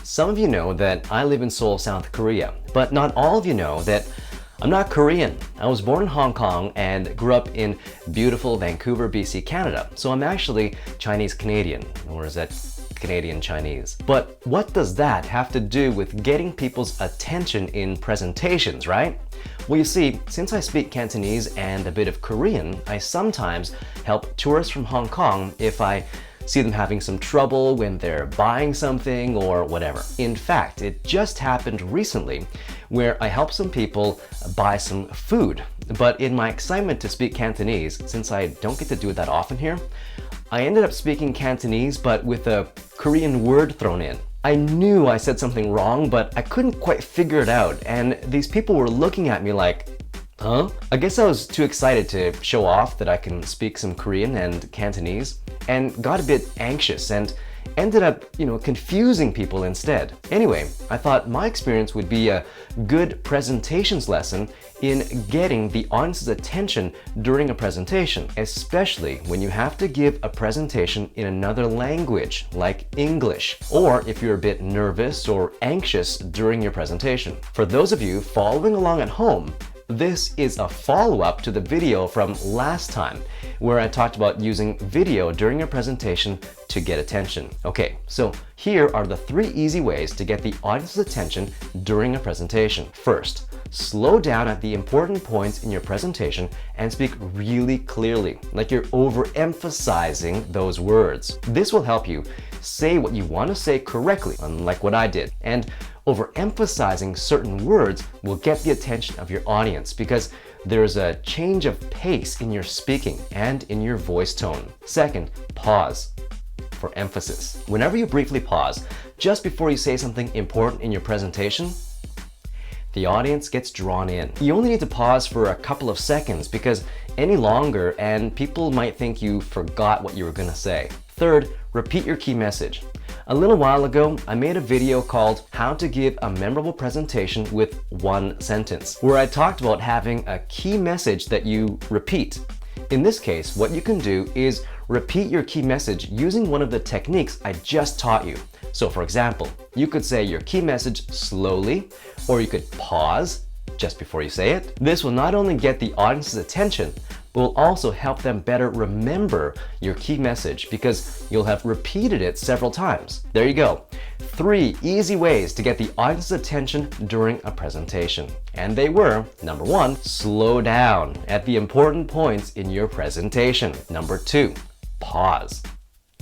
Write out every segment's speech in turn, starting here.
Some of you know that I live in Seoul, South Korea, but not all of you know that I'm not Korean. I was born in Hong Kong and grew up in beautiful Vancouver, BC, Canada. So I'm actually Chinese Canadian, or is that Canadian Chinese? But what does that have to do with getting people's attention in presentations, right? Well, you see, since I speak Cantonese and a bit of Korean, I sometimes help tourists from Hong Kong if I see them having some trouble when they're buying something or whatever. In fact, it just happened recently where I helped some people buy some food. But in my excitement to speak Cantonese, since I don't get to do it that often here, I ended up speaking Cantonese but with a Korean word thrown in. I knew I said something wrong, but I couldn't quite figure it out, and these people were looking at me like, huh? I guess I was too excited to show off that I can speak some Korean and Cantonese, and got a bit anxious and ended up, confusing people instead. Anyway, I thought my experience would be a good presentations lesson in getting the audience's attention during a presentation, especially when you have to give a presentation in another language, like English, or if you're a bit nervous or anxious during your presentation. For those of you following along at home, this is a follow-up to the video from last time, where I talked about using video during a presentation to get attention. Okay, so here are the 3 easy ways to get the audience's attention during a presentation. First, slow down at the important points in your presentation and speak really clearly, like you're overemphasizing those words. This will help you say what you want to say correctly, unlike what I did. And overemphasizing certain words will get the attention of your audience because there's a change of pace in your speaking and in your voice tone. Second, pause for emphasis. Whenever you briefly pause, just before you say something important in your presentation, the audience gets drawn in. You only need to pause for a couple of seconds because any longer and people might think you forgot what you were gonna say. Third, repeat your key message. A little while ago, I made a video called How to Give a Memorable Presentation with One Sentence, where I talked about having a key message that you repeat. In this case, what you can do is repeat your key message using one of the techniques I just taught you. So for example, you could say your key message slowly, or you could pause just before you say it. This will not only get the audience's attention, but will also help them better remember your key message because you'll have repeated it several times. There you go. 3 easy ways to get the audience's attention during a presentation. And they were, number 1, slow down at the important points in your presentation. Number 2, pause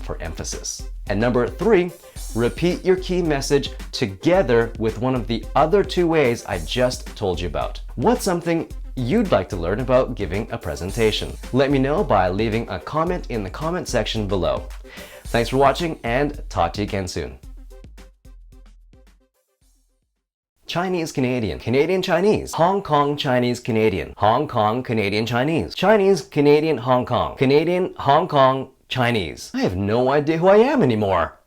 for emphasis. And number 3, repeat your key message together with one of the other 2 ways I just told you about. What's something you'd like to learn about giving a presentation? Let me know by leaving a comment in the comment section below. Thanks for watching and talk to you again soon. Chinese Canadian, Canadian Chinese, Hong Kong Chinese Canadian, Hong Kong Canadian Chinese, Chinese Canadian Hong Kong, Canadian Hong Kong Chinese. I have no idea who I am anymore.